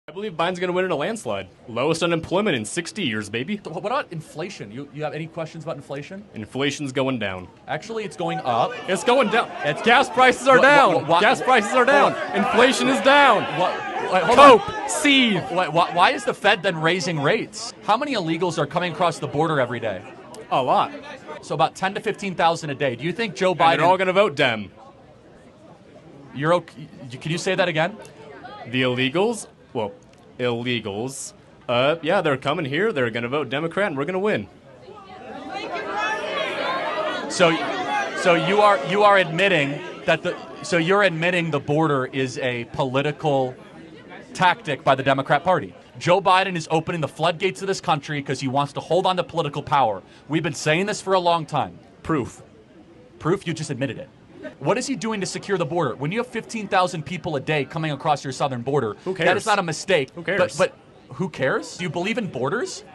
I believe Biden's going to win in a landslide. Lowest unemployment in 60 years, baby. What about inflation? You have any questions about inflation? Inflation's going down. Actually, it's going up. It's going down. Gas prices are down. Gas prices are down. Inflation is down. Cope, seethe. Why is the Fed then raising rates? How many illegals are coming across the border every day? A lot. So about 10 to 15,000 a day. Do you think Joe Biden... And they're all going to vote Dem. You're okay? Can you say that again? The illegals? Well, illegals. Yeah, they're coming here. They're going to vote Democrat, and we're going to win. So you are admitting that you're admitting the border is a political tactic by the Democrat Party. Joe Biden is opening the floodgates of this country because he wants to hold on to political power. We've been saying this for a long time. Proof. Proof? You just admitted it. What is he doing to secure the border? When you have 15,000 people a day coming across your southern border, who cares? That is not a mistake. Who cares? But who cares? Do you believe in borders?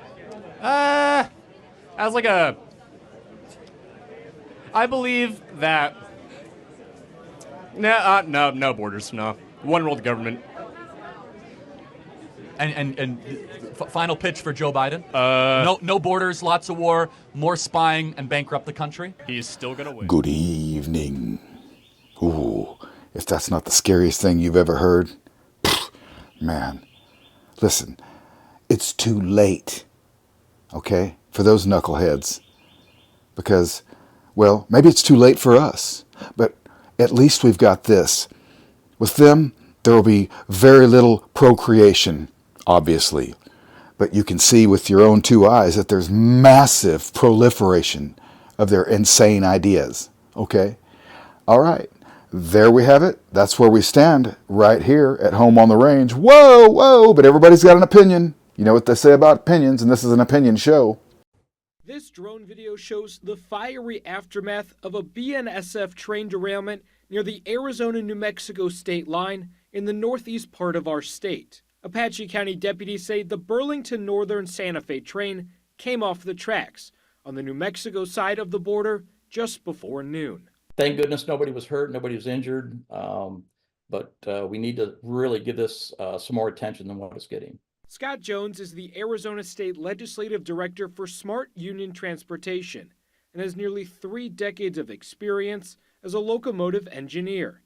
I believe that... No borders, no. One world government. And final pitch for Joe Biden? No borders, lots of war, more spying, and bankrupt the country? He's still going to win. Good evening. Ooh, if that's not the scariest thing you've ever heard. Man, listen, it's too late, okay, for those knuckleheads. Because, well, maybe it's too late for us, but at least we've got this. With them, there will be very little procreation, obviously. But you can see with your own two eyes that there's massive proliferation of their insane ideas. Okay? All right. There we have it. That's where we stand right here at home on the range. Whoa, whoa, but everybody's got an opinion. You know what they say about opinions, and this is an opinion show. This drone video shows the fiery aftermath of a BNSF train derailment near the Arizona-New Mexico state line in the northeast part of our state. Apache County deputies say the Burlington Northern Santa Fe train came off the tracks on the New Mexico side of the border just before noon. Thank goodness nobody was hurt, nobody was injured, but we need to really give this some more attention than what it's getting. Scott Jones is the Arizona State Legislative Director for Smart Union Transportation and has nearly 3 decades of experience as a locomotive engineer.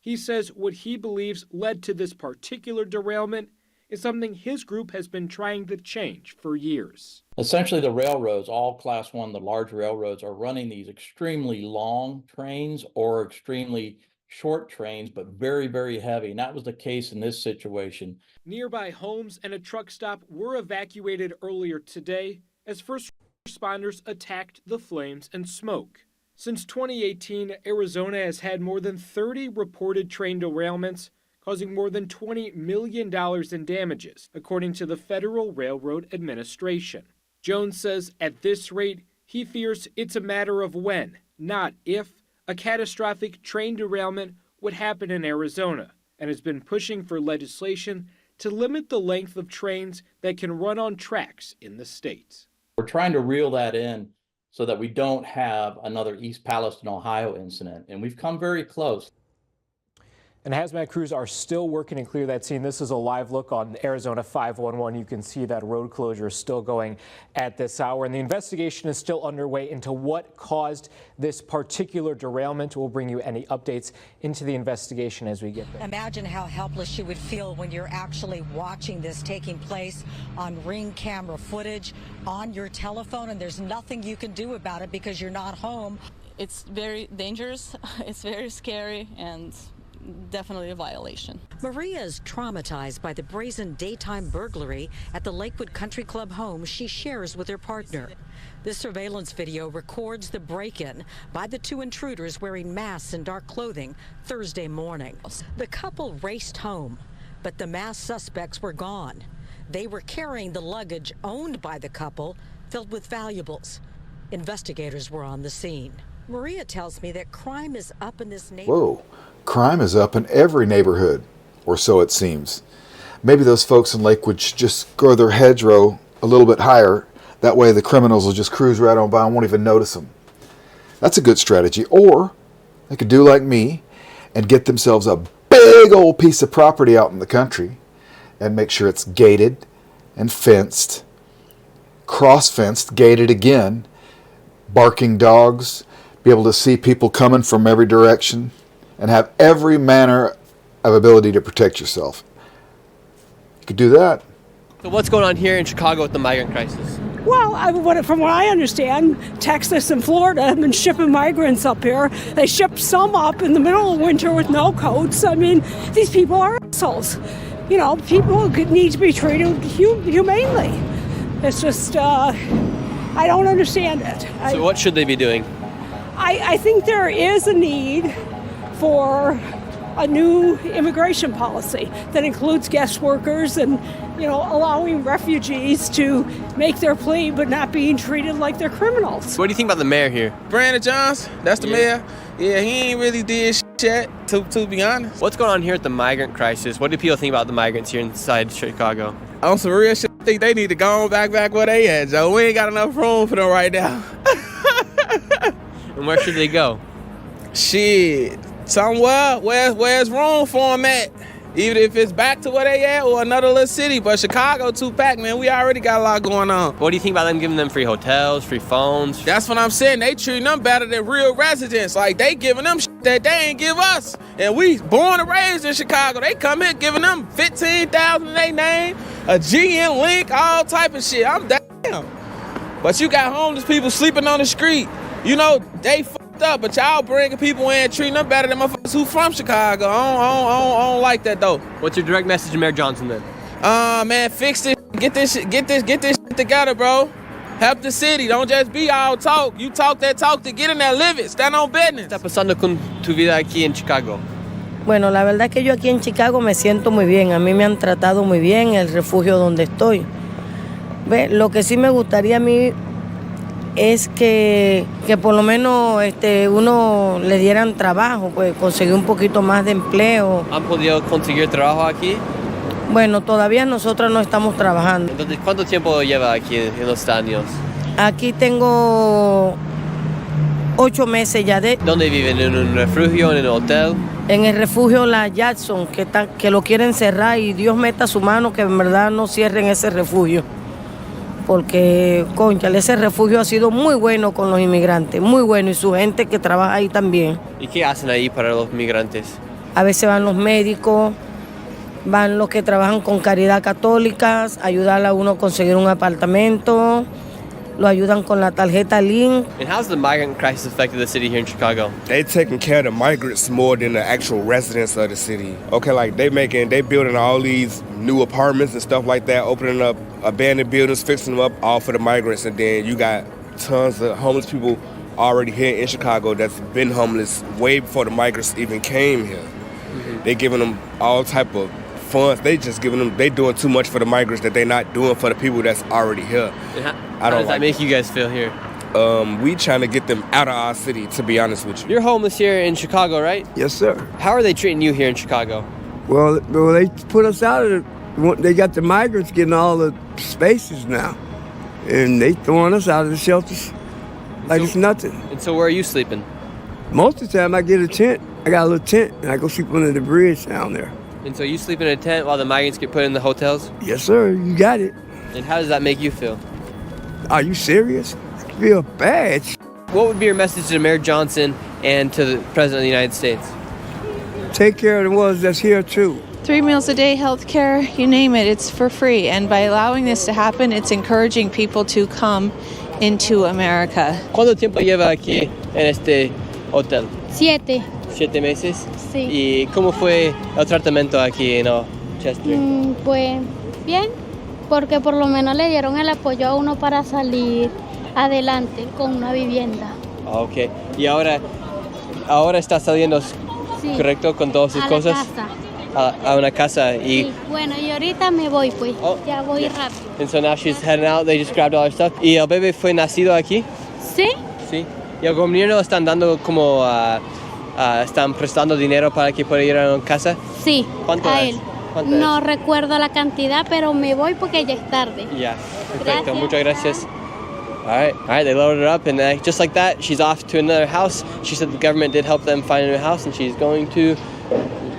He says what he believes led to this particular derailment is something his group has been trying to change for years. Essentially, the railroads, all Class 1, the large railroads, are running these extremely long trains or extremely short trains, but very, very heavy. And that was the case in this situation. Nearby homes and a truck stop were evacuated earlier today as first responders attacked the flames and smoke. Since 2018, Arizona has had more than 30 reported train derailments, causing more than $20 million in damages, according to the Federal Railroad Administration. Jones says at this rate, he fears it's a matter of when, not if, a catastrophic train derailment would happen in Arizona, and has been pushing for legislation to limit the length of trains that can run on tracks in the state. We're trying to reel that in so that we don't have another East Palestine, Ohio incident, and we've come very close. And hazmat crews are still working to clear that scene. This is a live look on Arizona 511. You can see that road closure is still going at this hour. And the investigation is still underway into what caused this particular derailment. We'll bring you any updates into the investigation as we get there. Imagine how helpless you would feel when you're actually watching this taking place on Ring camera footage on your telephone, and there's nothing you can do about it because you're not home. It's very dangerous. It's very scary, and definitely a violation. Maria is traumatized by the brazen daytime burglary at the Lakewood Country Club home she shares with her partner. This surveillance video records the break-in by the two intruders wearing masks and dark clothing Thursday morning. The couple raced home, but the masked suspects were gone. They were carrying the luggage owned by the couple filled with valuables. Investigators were on the scene. Maria tells me that crime is up in this neighborhood. Whoa, crime is up in every neighborhood, or so it seems. Maybe those folks in Lakewood should just grow their hedgerow a little bit higher. That way the criminals will just cruise right on by and won't even notice them. That's a good strategy. Or they could do like me and get themselves a big old piece of property out in the country and make sure it's gated and fenced, cross-fenced, gated again, barking dogs, be able to see people coming from every direction, and have every manner of ability to protect yourself. You could do that. So what's going on here in Chicago with the migrant crisis? Well, from what I understand, Texas and Florida have been shipping migrants up here. They shipped some up in the middle of winter with no coats. I mean, these people are assholes. You know, people need to be treated humanely. It's just, I don't understand it. So what should they be doing? I think there is a need for a new immigration policy that includes guest workers and, you know, allowing refugees to make their plea but not being treated like they're criminals. What do you think about the mayor here? Brandon Johnson, that's the mayor. Yeah, he ain't really did shit, to be honest. What's going on here with the migrant crisis? What do people think about the migrants here inside Chicago? On some real shit, I think they need to go on back where they at, Joe. We ain't got enough room for them right now. And where should they go? Shit, somewhere where's room for them at. Even if it's back to where they at or another little city. But Chicago too packed, man. We already got a lot going on. What do you think about them giving them free hotels, free phones? That's what I'm saying. They treating them better than real residents. Like, they giving them shit that they ain't give us. And we born and raised in Chicago. They come here giving them $15,000 in their name, a GN link, all type of shit. I'm damn. But you got homeless people sleeping on the street. You know, they fucked up, but y'all bringing people in, treating them better than motherfuckers who from Chicago. I don't like that, though. What's your direct message to Mayor Johnson, then? Man, fix this. Get this shit together, bro. Help the city. Don't just be all talk. You talk that talk to get in there, live it. Stand on business. ¿Qué está pasando con tu vida aquí en Chicago? Bueno, la verdad es que yo aquí en Chicago me siento muy bien. A mí me han tratado muy bien en el refugio donde estoy. Ve, lo que sí me gustaría a mí es que por lo menos uno le dieran trabajo, pues conseguir un poquito más de empleo. ¿Han podido conseguir trabajo aquí? Bueno, todavía nosotros no estamos trabajando. Entonces, ¿cuánto tiempo lleva aquí en los años? Aquí tengo 8 meses ya de... ¿Dónde viven? ¿En un refugio, en un hotel? En el refugio La Jackson, que lo quieren cerrar y Dios meta su mano que en verdad no cierren ese refugio. Porque, cónchale, ese refugio ha sido muy bueno con los inmigrantes, muy bueno, y su gente que trabaja ahí también. ¿Y qué hacen ahí para los migrantes? A veces van los médicos, van los que trabajan con Caridad Católica, ayudar a uno a conseguir un apartamento, lo ayudan con la tarjeta Link. And how's the migrant crisis affected the city here in Chicago? They taking care of the migrants more than the actual residents of the city. Okay, like they building all these new apartments and stuff like that, opening up abandoned buildings, fixing them up all for the migrants, and then you got tons of homeless people already here in Chicago that's been homeless way before the migrants even came here. Mm-hmm. They giving them all type of funds. They just giving them. They doing too much for the migrants that they not doing for the people that's already here. How does that make you guys feel here? We trying to get them out of our city, to be honest with you. You're homeless here in Chicago, right? Yes, sir. How are they treating you here in Chicago? Well, they put us out of they got the migrants getting all the spaces now, and they throwing us out of the shelters like it's nothing. And so where are you sleeping? Most of the time I get a tent. I got a little tent, and I go sleep under the bridge down there. And so you sleep in a tent while the migrants get put in the hotels? Yes, sir. You got it. And how does that make you feel? Are you serious? I feel bad. What would be your message to Mayor Johnson and to the President of the United States? Take care of the ones that's here, too. 3 meals a day, health care, you name it, it's for free. And by allowing this to happen, it's encouraging people to come into America. ¿Cuánto tiempo lleva aquí en este hotel? 7. 7 meses. Sí. ¿Y cómo fue el tratamiento aquí en Chester? Pues bien, porque por lo menos le dieron el apoyo a uno para salir adelante con una vivienda. Ok. ¿Y ahora está saliendo, sí, correcto, con todas sus cosas? A una casa y... Sí. Bueno, y ahorita me voy, pues. Ya voy rápido. And so now she's heading out. They just grabbed all her stuff. ¿Y el bebé fue nacido aquí? Sí. Sí. ¿Y el gobierno están dando como... están prestando dinero para que pueda ir a una casa? Sí, ¿Cuánto a es? él. ¿Cuánto No es? recuerdo la cantidad, pero me voy porque ya es tarde. Yeah, perfecto. Gracias. Muchas gracias. All right, they loaded her up, and just like that, she's off to another house. She said the government did help them find a new house, and she's going to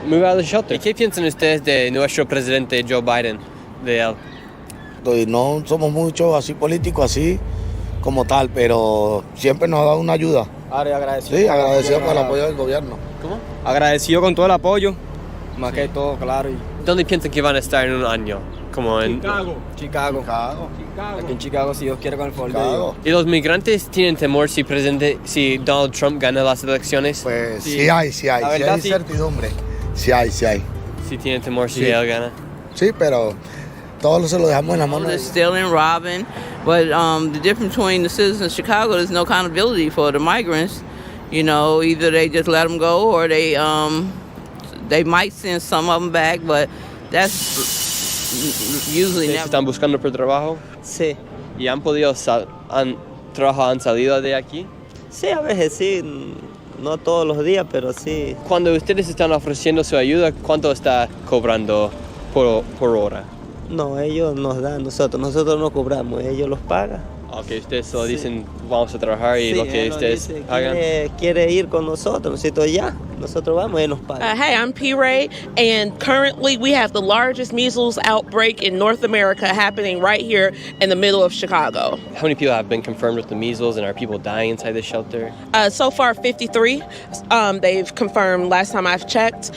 move out of the shelter. ¿Y qué piensan ustedes de nuestro presidente Joe Biden? De él? No somos muchos así políticos, así como tal, pero siempre nos ha dado una ayuda. Agradecido. Sí, agradecido por el apoyo del gobierno. ¿Cómo? Agradecido con todo el apoyo, más que todo, claro. ¿Dónde piensan que van a estar en un año? Como en Chicago. Aquí en Chicago, si Dios quiere, con el favor de Dios. ¿Y los migrantes tienen temor si Donald Trump gana las elecciones? Pues sí hay incertidumbre. Sí hay. Sí tienen temor si él gana. Sí, pero todo se lo dejamos en la mano. They're stealing, robbing, but the difference between the citizens of Chicago, there's no accountability for the migrants. You know, either they just let them go or they might send some of them back, but that's usually never. ¿Están buscando por trabajo? Sí. ¿Y han podido han salido de aquí? Sí, a veces sí, no todos los días, pero sí. Cuando ustedes están ofreciendo su ayuda, ¿cuánto está cobrando por hora? No, ellos nos dan, nosotros no cobramos, ellos los pagan. Ok, ustedes solo dicen, vamos a trabajar y lo que ustedes hagan. Quiere ir con nosotros, nosotros vamos y nos pagan. Hey, I'm P. Ray, and currently we have the largest measles outbreak in North America happening right here in the middle of Chicago. How many people have been confirmed with the measles, and are people dying inside the shelter? So far, 53. They've confirmed last time I've checked.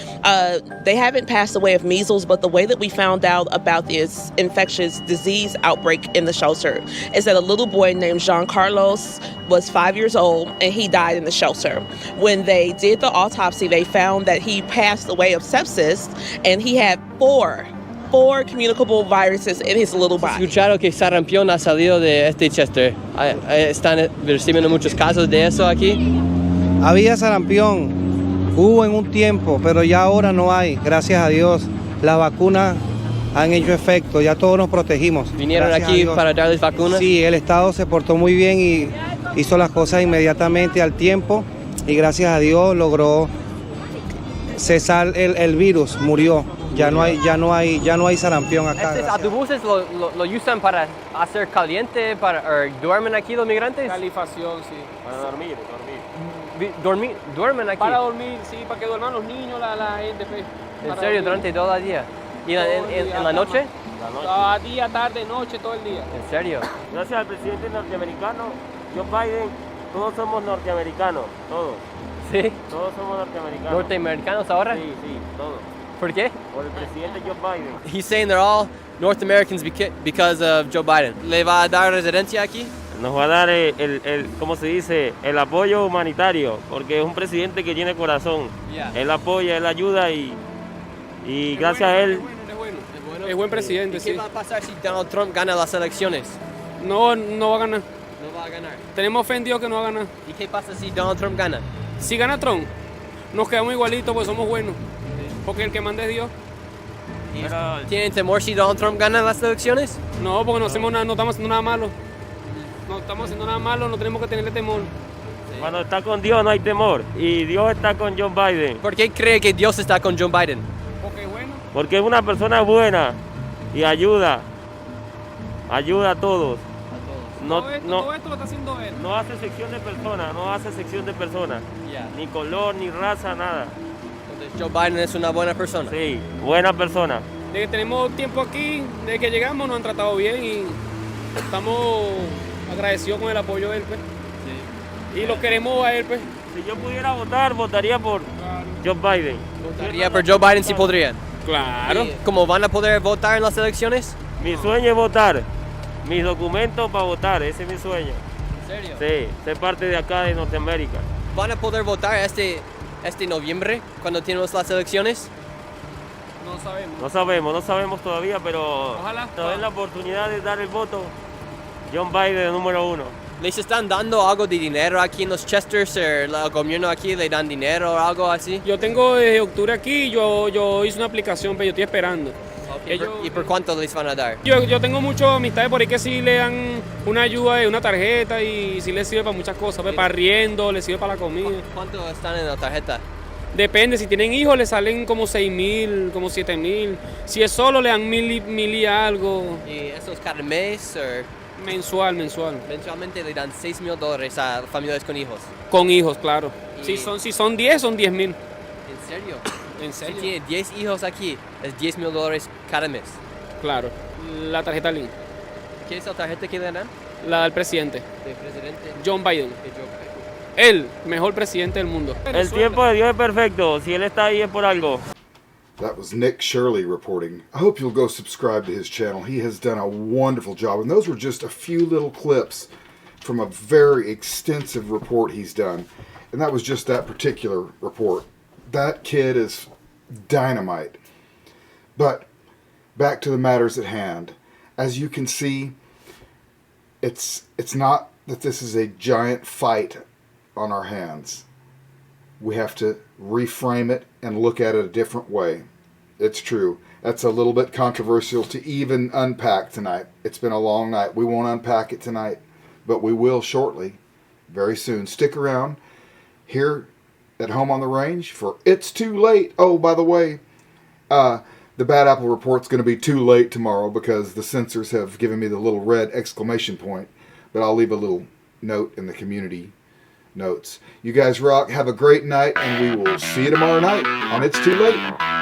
They haven't passed away of measles, but the way that we found out about this infectious disease outbreak in the shelter is that a little boy named Jean Carlos was 5 years old, and he died in the shelter. When they did the autopsy, they found that he passed away of sepsis, and he had four communicable viruses in his little body. Escucharon que sarampión ha salido de este Chester. ¿Están recibiendo muchos casos de eso aquí? Había sarampión, hubo en un tiempo, pero ya ahora no hay, gracias a Dios. Las vacunas han hecho efecto, ya todos nos protegimos. ¿Vinieron aquí para darles vacunas? Sí, el Estado se portó muy bien y hizo las cosas inmediatamente al tiempo y gracias a Dios logró cesar el virus, murió. Ya no hay sarampión acá. ¿Estos autobuses lo usan para hacer caliente, duermen aquí los migrantes? Calefacción, sí. Para dormir. ¿Duermen aquí? Para dormir, sí, para que duerman los niños, la gente. ¿En serio? ¿Durante todo el día? ¿Y en la noche? Día, tarde, noche, todo el día. ¿En serio? Gracias al presidente norteamericano, Joe Biden, todos somos norteamericanos, todos. ¿Sí? Todos somos norteamericanos. ¿Norteamericanos ahora? Sí, todos. ¿Por qué? Por el presidente Joe Biden. He's saying they're all North Americans because of Joe Biden. ¿Le va a dar residencia aquí? Nos va a dar ¿cómo se dice? El apoyo humanitario, porque es un presidente que tiene corazón. Yeah. Él apoya, él ayuda y gracias a él. Es buen presidente, ¿Y qué va a pasar si Donald Trump gana las elecciones? No va a ganar. No va a ganar. Tenemos fe en Dios que no va a ganar. ¿Y qué pasa si Donald Trump gana? Si gana Trump, nos quedamos igualitos, pues somos buenos. Porque el que manda es Dios. ¿Tienen temor si Donald Trump gana las elecciones? No, porque no estamos haciendo nada malo. No estamos haciendo nada malo, no tenemos que tenerle temor. Cuando está con Dios no hay temor. Y Dios está con Joe Biden. ¿Por qué cree que Dios está con Joe Biden? Porque es bueno. Porque es una persona buena y ayuda a todos. Todo esto lo está haciendo él. No hace sección de personas, Yeah. Ni color, ni raza, nada. Entonces Joe Biden es una buena persona. Sí, buena persona. Desde que tenemos tiempo aquí, desde que llegamos nos han tratado bien y estamos agradecidos con el apoyo de él, pues. Sí. Y lo queremos a él, pues. Si yo pudiera votar, votaría por Joe Biden. ¿Votaría por Joe Biden si podrían? Claro. ¿Cómo van a poder votar en las elecciones? Mi sueño es votar. Mis documentos para votar, ese es mi sueño. ¿En serio? Sí, ser parte de acá de Norteamérica. ¿Van a poder votar este noviembre cuando tenemos las elecciones? No sabemos todavía, pero ojalá nos den la oportunidad de dar el voto. John Biden, número 1. ¿Les están dando algo de dinero aquí en los Chesters? ¿El gobierno aquí le dan dinero o algo así? Yo tengo desde octubre aquí, yo hice una aplicación, pero yo estoy esperando. Okay. ¿Y por cuánto les van a dar? Yo tengo muchas amistades por ahí que sí le dan una ayuda de una tarjeta y sí les sirve para muchas cosas, pues, para arriendo, les sirve para la comida. ¿Cuánto están en la tarjeta? Depende, si tienen hijos les salen como 6,000, como 7,000. Si es solo le dan 1,000 y algo. ¿Y eso es cada mes o...? Mensual. Mensualmente le dan $6,000 a familias con hijos. Con hijos, claro. Si son 10, son 10,000. ¿En serio? ¿En serio? Si tiene 10 hijos aquí, es $10,000 cada mes. Claro, la tarjeta Link. ¿Qué es la tarjeta que le dan? La del presidente. ¿Del presidente? John Biden. El mejor presidente del mundo. El tiempo de Dios es perfecto. Si Él está ahí es por algo. That was Nick Shirley reporting. I hope you'll go subscribe to his channel. He has done a wonderful job. And those were just a few little clips from a very extensive report he's done. And that was just that particular report. That kid is dynamite. But back to the matters at hand. As you can see, it's not that this is a giant fight on our hands. We have to reframe it and look at it a different way. It's true. That's a little bit controversial to even unpack tonight. It's been a long night. We won't unpack it tonight, but we will shortly, very soon. Stick around here at home on the range for It's Too Late. Oh, by the way, the Bad Apple Report's going to be too late tomorrow because the censors have given me the little red exclamation point, but I'll leave a little note in the community notes. You guys rock. Have a great night, and we will see you tomorrow night on It's Too Late.